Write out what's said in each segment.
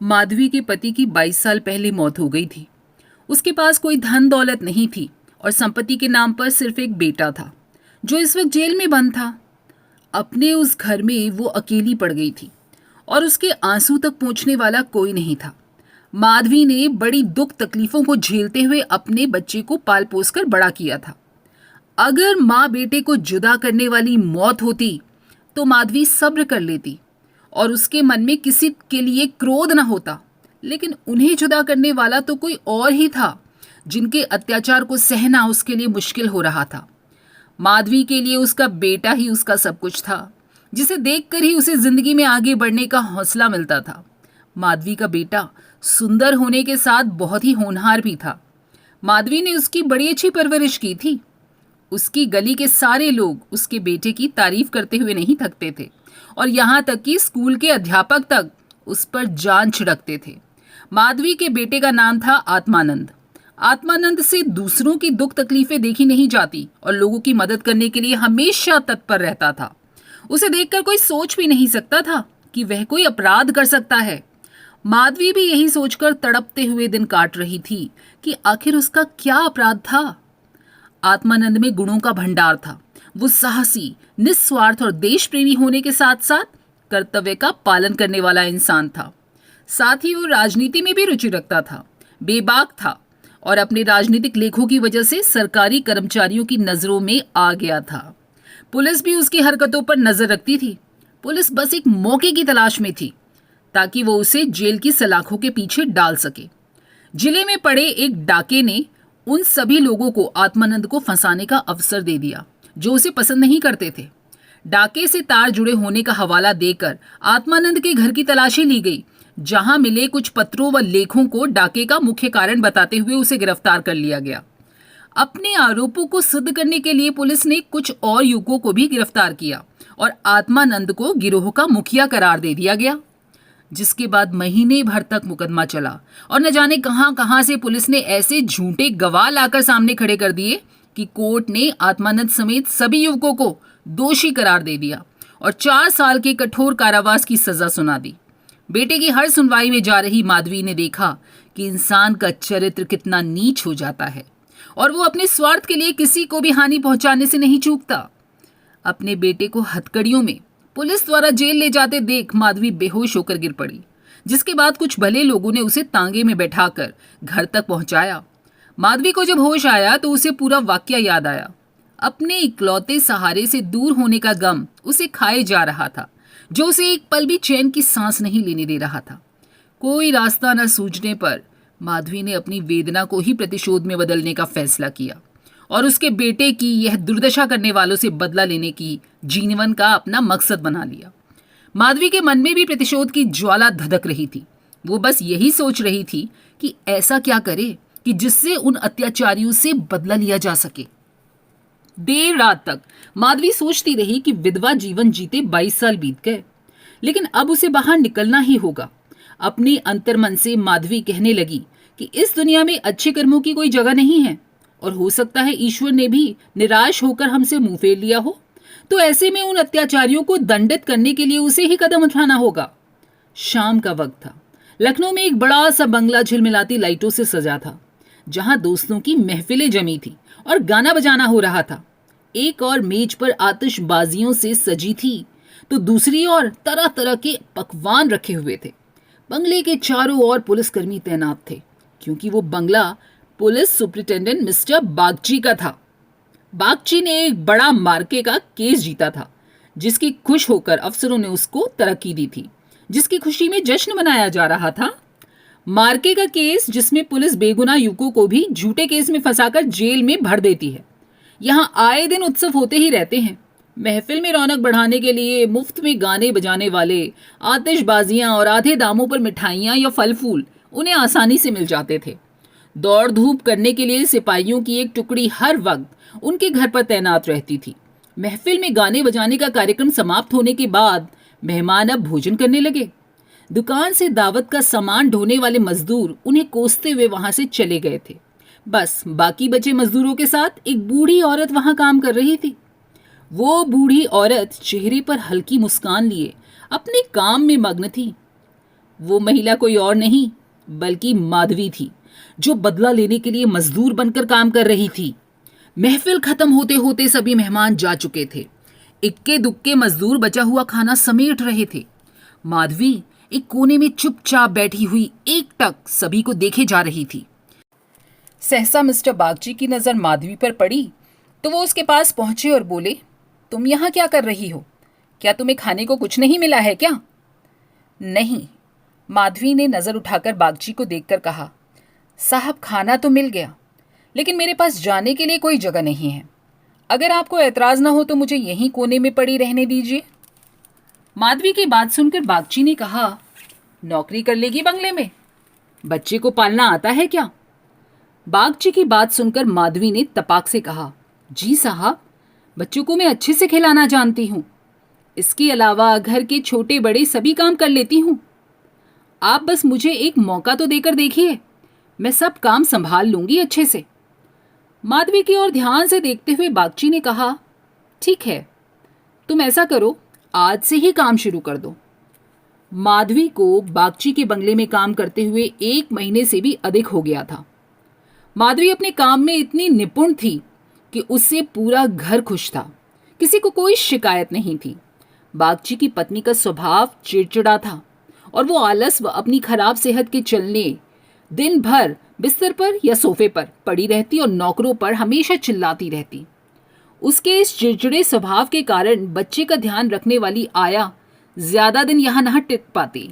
माधवी के पति की 22 साल पहले मौत हो गई थी। उसके पास कोई धन दौलत नहीं थी और संपत्ति के नाम पर सिर्फ एक बेटा था जो इस वक्त जेल में बंद था। अपने उस घर में वो अकेली पड़ गई थी और उसके आंसू तक पहुंचने वाला कोई नहीं था। माधवी ने बड़ी दुख तकलीफों को झेलते हुए अपने बच्चे को पाल पोस कर बड़ा किया था। अगर माँ बेटे को जुदा करने वाली मौत होती तो माधवी सब्र कर लेती और उसके मन में किसी के लिए क्रोध न होता, लेकिन उन्हें जुदा करने वाला तो कोई और ही था जिनके अत्याचार को सहना उसके लिए मुश्किल हो रहा था। माधवी के लिए उसका बेटा ही उसका सब कुछ था, जिसे देखकर ही उसे जिंदगी में आगे बढ़ने का हौसला मिलता था। माधवी का बेटा सुंदर होने के साथ बहुत ही होनहार भी था। माधवी ने उसकी बड़ी अच्छी परवरिश की थी। उसकी गली के सारे लोग उसके बेटे की तारीफ करते हुए नहीं थकते थे और यहाँ तक कि स्कूल के अध्यापक तक उस पर जान छिड़कते थे। माधवी के बेटे का नाम था आत्मानंद। आत्मानंद से दूसरों की दुख तकलीफें देखी नहीं जाती और लोगों की मदद करने के लिए हमेशा तत्पर रहता था। उसे देखकर कोई सोच भी नहीं सकता था कि वह कोई अपराध कर सकता है। माधवी भी यही सोचकर तड़पते हुए दिन काट रही थी कि आखिर उसका क्या अपराध था। आत्मानंद में गुणों का भंडार था। वो साहसी, निस्वार्थ और देश प्रेमी होने के साथ साथ कर्तव्य का पालन करने वाला इंसान था। साथ ही वो राजनीति में भी रुचि रखता था, बेबाक था और अपने राजनीतिक लेखों की वजह से सरकारी कर्मचारियों की नजरों में आ गया था। पुलिस भी उसकी हरकतों पर नजर रखती थी। पुलिस बस एक मौके की तलाश में थी ताकि वो उसे जेल की सलाखों के पीछे डाल सके। जिले में पड़े एक डाके ने उन सभी लोगों को आत्मानंद को फंसाने का अवसर दे दिया जो उसे पसंद नहीं करते थे। डाके से तार जुड़े होने का हवाला देकर आत्मानंद के घर की तलाशी ली गई, जहां मिले कुछ पत्रों व लेखों को डाके का मुख्य कारण बताते हुए उसे गिरफ्तार कर लिया गया। अपने आरोपों को सिद्ध करने के लिए पुलिस ने कुछ और युवकों को भी गिरफ्तार किया और आत्मानंद को गिरोह का मुखिया करार दे दिया गया। जिसके बाद महीने भर तक मुकदमा चला और न जाने कहां कहां से पुलिस ने ऐसे झूठे गवाह लाकर सामने खड़े कर दिए कि कोर्ट ने आत्मानंद समेत सभी युवकों को दोषी करार दे दिया और 4 साल के कठोर कारावास की सजा सुना दी। बेटे की हर सुनवाई में जा रही माधवी ने देखा कि इंसान का चरित्र कितना नीच हो जाता है और वो अपने स्वार्थ के लिए किसी को भी हानि पहुंचाने से नहीं चूकता। अपने बेटे को हथकड़ियों में पुलिस द्वारा जेल ले जाते देख माधवी बेहोश होकर गिर पड़ी, जिसके बाद कुछ भले लोगों ने उसे तांगे में बैठाकर घर तक पहुंचाया। माधवी को जब होश आया तो उसे पूरा वाकया याद आया। अपने इकलौते सहारे से दूर होने का गम उसे खाए जा रहा था, जो उसे एक पल भी चैन की सांस नहीं लेने दे रहा था। कोई रास्ता न सूझने पर माधवी ने अपनी वेदना को ही प्रतिशोध में बदलने का फैसला किया और उसके बेटे की यह दुर्दशा करने वालों से बदला लेने की जीवन का अपना मकसद बना लिया। माधवी के मन में भी प्रतिशोध की ज्वाला धधक रही थी। वो बस यही सोच रही थी कि ऐसा क्या करे कि जिससे उन अत्याचारियों से बदला लिया जा सके। देर रात तक माधवी सोचती रही कि विधवा जीवन जीते 22 साल बीत गए, लेकिन अब उसे बाहर निकलना ही होगा। अपने अंतर्मन से माधवी कहने लगी कि इस दुनिया में अच्छे कर्मों की कोई जगह नहीं है और हो सकता है ईश्वर ने भी निराश होकर हमसे मुंह फेर लिया हो, तो ऐसे में उन अत्याचारियों को दंडित करने के लिए उसे ही कदम उठाना होगा। शाम का वक्त था। लखनऊ में एक बड़ा सा बंगला झिलमिलाती लाइटों से सजा था, जहां दोस्तों की महफिलें जमी थी और गाना बजाना हो रहा था। एक और मेज पर आतिशबाजियों से सजी थी तो दूसरी ओर तरह तरह के पकवान रखे हुए थे। बंगले के चारों ओर पुलिसकर्मी तैनात थे, क्योंकि वो बंगला पुलिस सुपरिटेंडेंट मिस्टर बागची का था। बागची ने एक बड़ा मार्के का केस जीता था, जिसकी खुश होकर अफसरों ने उसको तरक्की दी थी, जिसकी खुशी में जश्न मनाया जा रहा था। मार्के का केस जिसमें पुलिस बेगुनाह युवकों को भी झूठे केस में फंसाकर जेल में भर देती है। यहाँ आए दिन उत्सव होते ही रहते हैं। महफिल में रौनक बढ़ाने के लिए मुफ्त में गाने बजाने वाले, आतिशबाजियां और आधे दामों पर मिठाइयां या फल फूल उन्हें आसानी से मिल जाते थे। दौड़ धूप करने के लिए सिपाहियों की एक टुकड़ी हर वक्त उनके घर पर तैनात रहती थी। महफिल में गाने बजाने का कार्यक्रम समाप्त होने के बाद मेहमान अब भोजन करने लगे। दुकान से दावत का सामान ढोने वाले मजदूर उन्हें कोसते हुए वहां से चले गए थे। बस बाकी बचे मजदूरों के साथ एक बूढ़ी औरत वहां काम कर रही थी। वो बूढ़ी औरत चेहरे पर हल्की मुस्कान लिए अपने काम में मग्न थी। वो महिला कोई और नहीं बल्कि माधवी थी, जो बदला लेने के लिए मजदूर बनकर काम कर रही थी। महफिल खत्म होते होते सभी मेहमान जा चुके थे। इक्के दुक्के मजदूर बचा हुआ खाना समेट रहे थे। माधवी एक कोने में चुपचाप बैठी हुई एकटक सभी को देखे जा रही थी। सहसा मिस्टर बागची की नजर माधवी पर पड़ी तो वो उसके पास पहुंचे और बोले, तुम यहाँ क्या कर रही हो? क्या तुम्हें खाने को कुछ नहीं मिला है क्या? नहीं, माधवी ने नजर उठाकर बागची को देखकर कहा, साहब खाना तो मिल गया, लेकिन मेरे पास जाने के लिए कोई जगह नहीं है। अगर आपको एतराज ना हो तो मुझे यहीं कोने में पड़ी रहने दीजिए। माधवी की बात सुनकर बागची ने कहा, नौकरी कर लेगी बंगले में? बच्चे को पालना आता है क्या? बागची की बात सुनकर माधवी ने तपाक से कहा, जी साहब, बच्चों को मैं अच्छे से खिलाना जानती हूँ। इसके अलावा घर के छोटे बड़े सभी काम कर लेती हूँ। आप बस मुझे एक मौका तो देकर देखिए, मैं सब काम संभाल लूंगी अच्छे से। माधवी की ओर ध्यान से देखते हुए बागची ने कहा, ठीक है, तुम ऐसा करो, आज से ही काम शुरू कर दो। माधवी को बागची के बंगले में काम करते हुए 1 महीने से भी अधिक हो गया था। माधवी अपने काम में इतनी निपुण थी कि उससे पूरा घर खुश था। किसी को कोई शिकायत नहीं थी। बागची की पत्नी का स्वभाव चिड़चिड़ा था और वो आलस व अपनी खराब सेहत के चलने दिन भर बिस्तर पर या सोफे पर पड़ी रहती और नौकरों पर हमेशा चिल्लाती रहती। उसके इस चिड़चिड़े स्वभाव के कारण बच्चे का ध्यान रखने वाली आया ज्यादा दिन यहाँ न टिक पाती।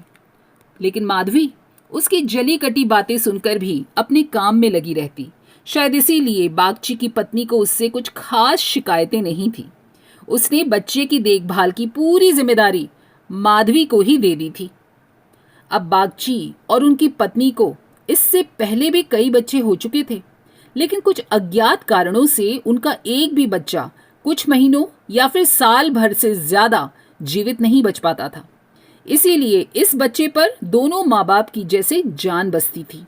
लेकिन माधवी उसकी जली कटी बातें सुनकर भी अपने काम में लगी रहती। शायद इसीलिए बागची की पत्नी को उससे कुछ खास शिकायतें नहीं थी। उसने बच्चे की देखभाल की पूरी जिम्मेदारी माधवी को ही दे दी थी। अब बागची और उनकी पत्नी को इससे पहले भी कई बच्चे हो चुके थे, लेकिन कुछ अज्ञात कारणों से उनका एक भी बच्चा कुछ महीनों या फिर साल भर से ज्यादा जीवित नहीं बच पाता था। इसीलिए इस बच्चे पर दोनों माँ बाप की जैसे जान बसती थी।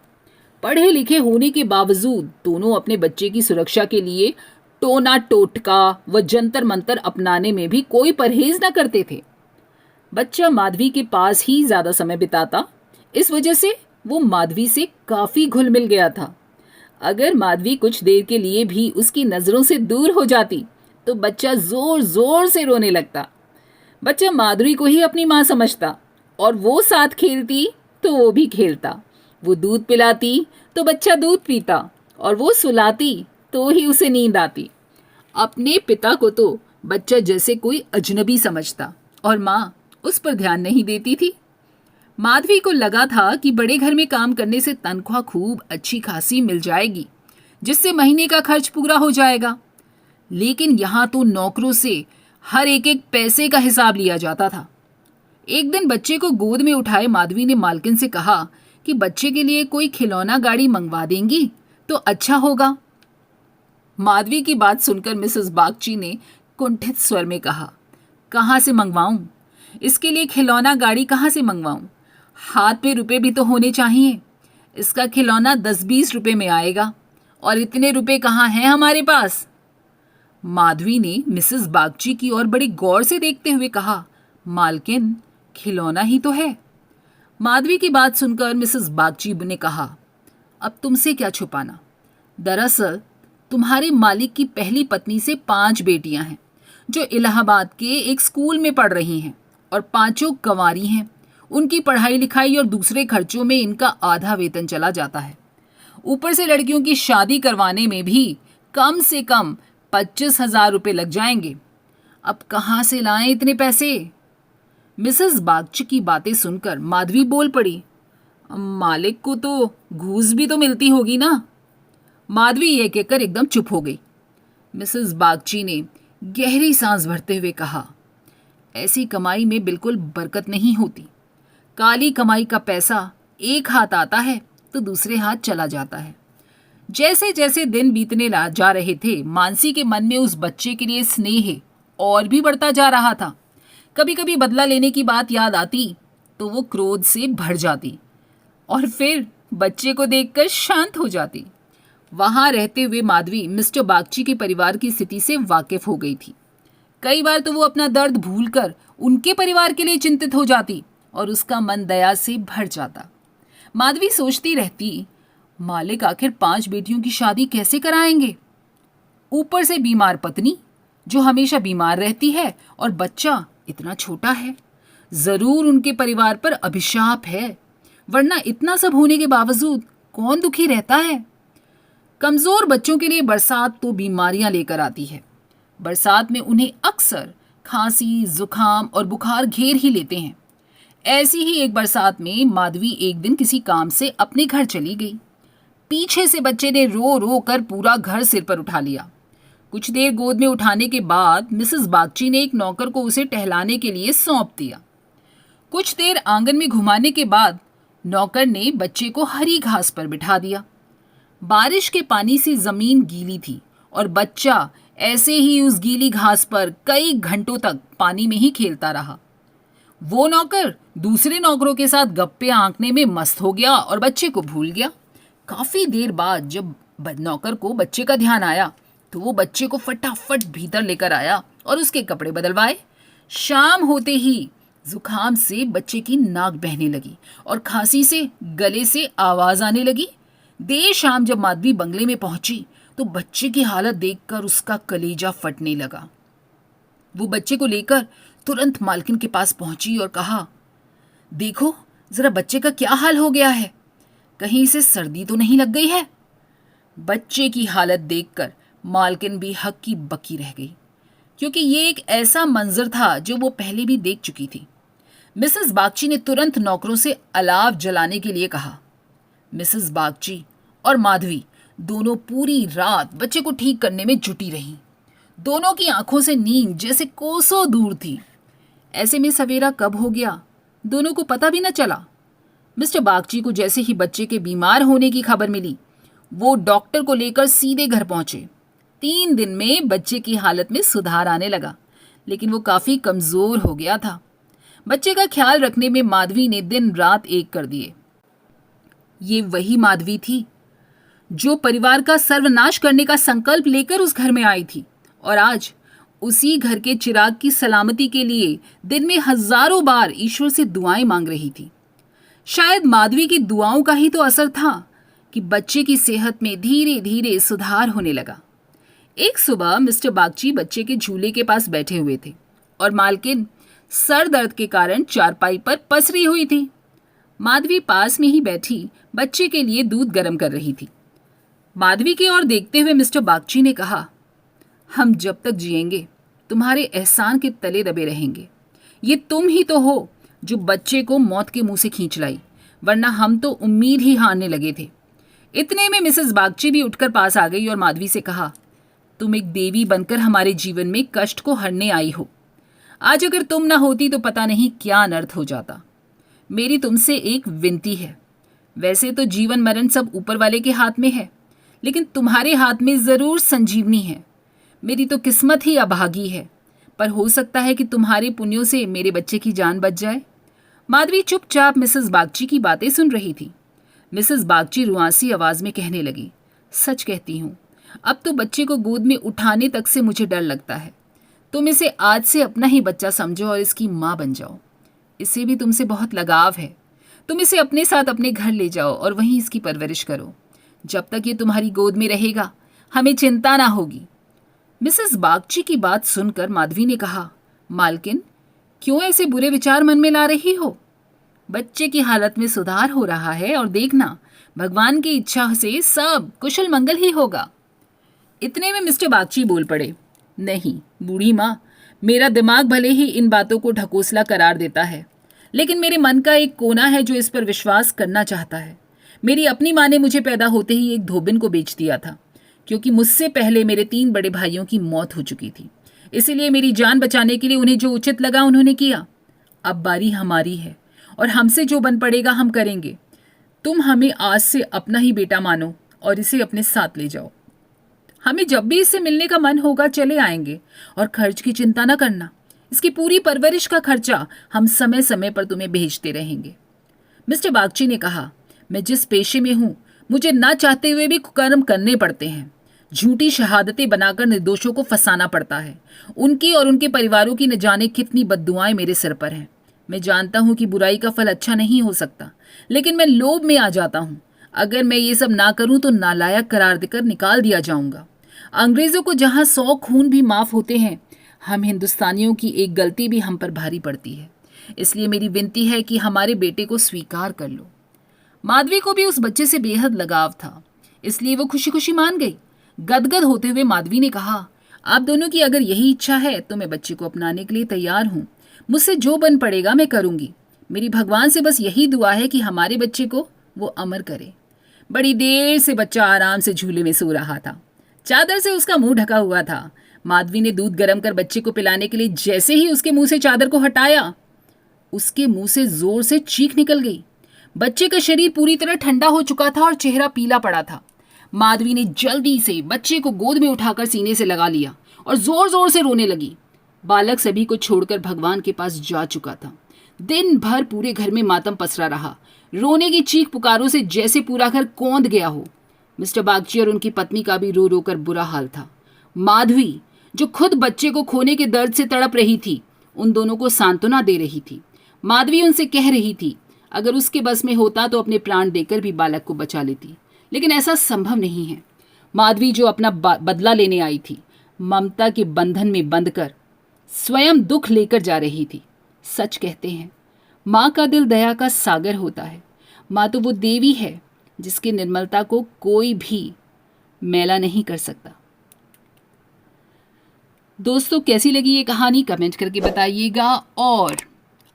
पढ़े लिखे होने के बावजूद दोनों अपने बच्चे की सुरक्षा के लिए टोना टोटका व जंतर मंतर अपनाने में भी कोई परहेज न करते थे। बच्चा माधवी के पास ही ज्यादा समय बिताता, इस वजह से वो माधवी से काफी घुल मिल गया था। अगर माधवी कुछ देर के लिए भी उसकी नजरों से दूर हो जाती तो बच्चा जोर जोर से रोने लगता। बच्चा माधुरी को ही अपनी माँ समझता और वो साथ खेलती तो वो भी खेलता। वो दूध पिलाती तो बच्चा दूध पीता और वो सुलाती तो ही उसे नींद आती। अपने पिता को तो बच्चा जैसे कोई अजनबी समझता और माँ उस पर ध्यान नहीं देती थी। माधवी को लगा था कि बड़े घर में काम करने से तनख्वाह खूब अच्छी खासी मिल जाएगी, जिससे महीने का खर्च पूरा हो जाएगा। लेकिन यहाँ तो नौकरों से हर एक एक पैसे का हिसाब लिया जाता था। एक दिन बच्चे को गोद में उठाए माधवी ने मालकिन से कहा कि बच्चे के लिए कोई खिलौना गाड़ी मंगवा देंगी तो अच्छा होगा। माधवी की बात सुनकर मिसेस बागची ने कुंठित स्वर में कहा, कहाँ से मंगवाऊं? इसके लिए खिलौना गाड़ी कहाँ से मंगवाऊं? हाथ में रुपए भी तो होने चाहिए। इसका खिलौना 10-20 रुपए में आएगा और इतने रुपए कहाँ हैं हमारे पास? माधवी ने मिसेस बागची की ओर बड़ी गौर से देखते हुए कहा, मालकिन, खिलौना ही तो है। माधवी की बात सुनकर मिसेस बागची ने कहा, अब तुमसे क्या छुपाना। दरअसल तुम्हारे मालिक की पहली पत्नी से 5 बेटियां हैं जो इलाहाबाद के एक स्कूल में पढ़ रही हैं और 5 कंवारी हैं। उनकी पढ़ाई लिखाई और दूसरे खर्चों में इनका आधा वेतन चला जाता है। ऊपर से लड़कियों की शादी करवाने में भी कम से कम 25,000 रुपये लग जाएंगे। अब कहाँ से लाएं इतने पैसे? मिसेस बागची की बातें सुनकर माधवी बोल पड़ी, मालिक को तो घूस भी तो मिलती होगी ना। माधवी ये कहकर एकदम चुप हो गई। मिसेस बागची ने गहरी सांस भरते हुए कहा, ऐसी कमाई में बिल्कुल बरकत नहीं होती। काली कमाई का पैसा एक हाथ आता है तो दूसरे हाथ चला जाता है। जैसे जैसे दिन बीतने जा रहे थे, मानसी के मन में उस बच्चे के लिए स्नेह और भी बढ़ता जा रहा था। कभी कभी बदला लेने की बात याद आती तो वो क्रोध से भर जाती और फिर बच्चे को देखकर शांत हो जाती। वहां रहते हुए माधवी मिस्टर बागची के परिवार की स्थिति से वाकिफ हो गई थी। कई बार तो वो अपना दर्द भूलकर उनके परिवार के लिए चिंतित हो जाती और उसका मन दया से भर जाता। माधवी सोचती रहती, मालिक आखिर 5 बेटियों की शादी कैसे कराएंगे? ऊपर से बीमार पत्नी जो हमेशा बीमार रहती है और बच्चा इतना छोटा है। जरूर उनके परिवार पर अभिशाप है, वरना इतना सब होने के बावजूद कौन दुखी रहता है? कमजोर बच्चों के लिए बरसात तो बीमारियां लेकर आती है। बरसात में उन्हें अक्सर खांसी, जुकाम और बुखार घेर ही लेते हैं। ऐसी ही एक बरसात में माधवी एक दिन किसी काम से अपने घर चली गई। पीछे से बच्चे ने रो रो कर पूरा घर सिर पर उठा लिया। कुछ देर गोद में उठाने के बाद मिसेस बागची ने एक नौकर को उसे टहलाने के लिए सौंप दिया। कुछ देर आंगन में घुमाने के बाद नौकर ने बच्चे को हरी घास पर बिठा दिया। बारिश के पानी से जमीन गीली थी और बच्चा ऐसे ही उस गीली घास पर कई घंटों तक पानी में ही खेलता रहा। वो नौकर दूसरे नौकरों के साथ गप्पे आंकने में मस्त हो गया और बच्चे को भूल गया। काफी देर बाद जब नौकर को बच्चे का ध्यान आया तो वो बच्चे को फटाफट भीतर लेकर आया और उसके कपड़े बदलवाए। शाम होते ही जुकाम से बच्चे की नाक बहने लगी और खांसी से गले से आवाज आने लगी। देर शाम जब माधवी बंगले में पहुंची तो बच्चे की हालत देखकर उसका कलेजा फटने लगा। वो बच्चे को लेकर तुरंत मालकिन के पास पहुंची और कहा, देखो जरा बच्चे का क्या हाल हो गया है, कहीं इसे सर्दी तो नहीं लग गई है? बच्चे की हालत देखकर मालकिन भी हक्की बक्की रह गई, क्योंकि ये एक ऐसा मंजर था जो वो पहले भी देख चुकी थी। मिसेस बागची ने तुरंत नौकरों से अलाव जलाने के लिए कहा। मिसेस बागची और माधवी दोनों पूरी रात बच्चे को ठीक करने में जुटी रहीं। दोनों की आंखों से नींद जैसे कोसों दूर थी। ऐसे में सवेरा कब हो गया दोनों को पता भी न चला। मिस्टर बागची को जैसे ही बच्चे के बीमार होने की खबर मिली, वो डॉक्टर को लेकर सीधे घर पहुंचे। 3 दिन में बच्चे की हालत में सुधार आने लगा, लेकिन वो काफी कमजोर हो गया था। बच्चे का ख्याल रखने में माधवी ने दिन रात एक कर दिए। ये वही माधवी थी जो परिवार का सर्वनाश करने का संकल्प लेकर उस घर में आई थी और आज उसी घर के चिराग की सलामती के लिए दिन में हजारों बार ईश्वर से दुआएं मांग रही थी। शायद माधवी की दुआओं का ही तो असर था कि बच्चे की सेहत में धीरे धीरे सुधार होने लगा। एक सुबह मिस्टर बागची बच्चे के झूले के पास बैठे हुए थे और मालकिन सर दर्द के कारण चारपाई पर पसरी हुई थी। माधवी पास में ही बैठी बच्चे के लिए दूध गर्म कर रही थी। माधवी की ओर देखते हुए मिस्टर बागची ने कहा, हम जब तक जिएंगे तुम्हारे एहसान के तले दबे रहेंगे। ये तुम ही तो हो जो बच्चे को मौत के मुंह से खींच लाई, वरना हम तो उम्मीद ही हारने लगे थे। इतने में मिसेस बागची भी उठकर पास आ गई और माधवी से कहा, तुम एक देवी बनकर हमारे जीवन में कष्ट को हरने आई हो। आज अगर तुम ना होती तो पता नहीं क्या अनर्थ हो जाता। मेरी तुमसे एक विनती है। वैसे तो जीवन मरण सब ऊपर वाले के हाथ में है, लेकिन तुम्हारे हाथ में जरूर संजीवनी है। मेरी तो किस्मत ही अभागी है, पर हो सकता है कि तुम्हारे पुण्यों से मेरे बच्चे की जान बच जाए। माधवी चुपचाप मिसेस बागची की बातें सुन रही थी। मिसेस बागची रुआंसी आवाज में कहने लगी, सच कहती हूँ, अब तो बच्चे को गोद में उठाने तक से मुझे डर लगता है। तुम इसे आज से अपना ही बच्चा समझो और इसकी माँ बन जाओ। इसे भी तुमसे बहुत लगाव है। तुम इसे अपने साथ अपने घर ले जाओ और वहीं इसकी परवरिश करो। जब तक ये तुम्हारी गोद में रहेगा हमें चिंता ना होगी। मिसेस बागची की बात सुनकर माधवी ने कहा, मालकिन क्यों ऐसे बुरे विचार मन में ला रही हो? बच्चे की हालत में सुधार हो रहा है और देखना भगवान की इच्छा से सब कुशल मंगल ही होगा। इतने में मिस्टर बागची बोल पड़े, नहीं बूढ़ी माँ, मेरा दिमाग भले ही इन बातों को ढकोसला करार देता है, लेकिन मेरे मन का एक कोना है जो इस पर विश्वास करना चाहता है। मेरी अपनी माँ ने मुझे पैदा होते ही एक धोबिन को बेच दिया था, क्योंकि मुझसे पहले मेरे 3 बड़े भाइयों की मौत हो चुकी थी। इसीलिए मेरी जान बचाने के लिए उन्हें जो उचित लगा उन्होंने किया। अब बारी हमारी है और हमसे जो बन पड़ेगा हम करेंगे। तुम हमें आज से अपना ही बेटा मानो और इसे अपने साथ ले जाओ। हमें जब भी इससे मिलने का मन होगा चले आएंगे और खर्च की चिंता न करना। इसकी पूरी परवरिश का खर्चा हम समय समय पर तुम्हें भेजते रहेंगे। मिस्टर बागची ने कहा, मैं जिस पेशे में हूं मुझे ना चाहते हुए भी कर्म करने पड़ते हैं। झूठी शहादतें बनाकर निर्दोषों को फंसाना पड़ता है। उनकी और उनके परिवारों की न जाने कितनी बद्दुआएं मेरे सिर पर हैं। मैं जानता हूं कि बुराई का फल अच्छा नहीं हो सकता, लेकिन मैं लोभ में आ जाता हूं। अगर मैं ये सब ना करूं तो नालायक करार देकर निकाल दिया जाऊंगा। अंग्रेजों को जहां 100 खून भी माफ होते हैं, हम हिंदुस्तानियों की एक गलती भी हम पर भारी पड़ती है। इसलिए मेरी विनती है कि हमारे बेटे को स्वीकार कर लो। माधवी को भी उस बच्चे से बेहद लगाव था, इसलिए वो खुशी खुशी मान गई। गदगद होते हुए माधवी ने कहा, आप दोनों की अगर यही इच्छा है तो मैं बच्चे को अपनाने के लिए तैयार हूं। मुझसे जो बन पड़ेगा मैं करूंगी। मेरी भगवान से बस यही दुआ है कि हमारे बच्चे को वो अमर करे। बड़ी देर से बच्चा आराम से झूले में सो रहा था। चादर से उसका मुंह ढका हुआ था। माधवी ने दूध गर्म कर बच्चे को पिलाने के लिए जैसे ही उसके मुंह से चादर को हटाया, उसके मुंह से जोर से चीख निकल गई। बच्चे का शरीर पूरी तरह ठंडा हो चुका था और चेहरा पीला पड़ा था। माधवी ने जल्दी से बच्चे को गोद में उठाकर सीने से लगा लिया और जोर जोर से रोने लगी। बालक सभी को छोड़कर भगवान के पास जा चुका था। दिन भर पूरे घर में मातम पसरा रहा। रोने की चीख पुकारों से जैसे पूरा घर कौंध गया हो। मिस्टर बागची और उनकी पत्नी का भी रो रो कर बुरा हाल था। माधवी, जो खुद बच्चे को खोने के दर्द से तड़प रही थी, उन दोनों को सांत्वना दे रही थी। माधवी उनसे कह रही थी, अगर उसके बस में होता तो अपने प्राण देकर भी बालक को बचा लेती, लेकिन ऐसा संभव नहीं है। माधवी जो अपना बदला लेने आई थी, ममता के बंधन में बंधकर स्वयं दुख लेकर जा रही थी। सच कहते हैं, माँ का दिल दया का सागर होता है। माँ तो वो देवी है जिसकी निर्मलता को कोई भी मैला नहीं कर सकता। दोस्तों, कैसी लगी ये कहानी कमेंट करके बताइएगा, और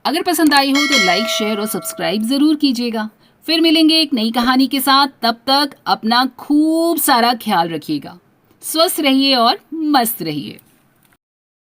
अगर पसंद आई हो तो लाइक, शेयर और सब्सक्राइब जरूर कीजिएगा। फिर मिलेंगे एक नई कहानी के साथ। तब तक अपना खूब सारा ख्याल रखिएगा। स्वस्थ रहिए और मस्त रहिए।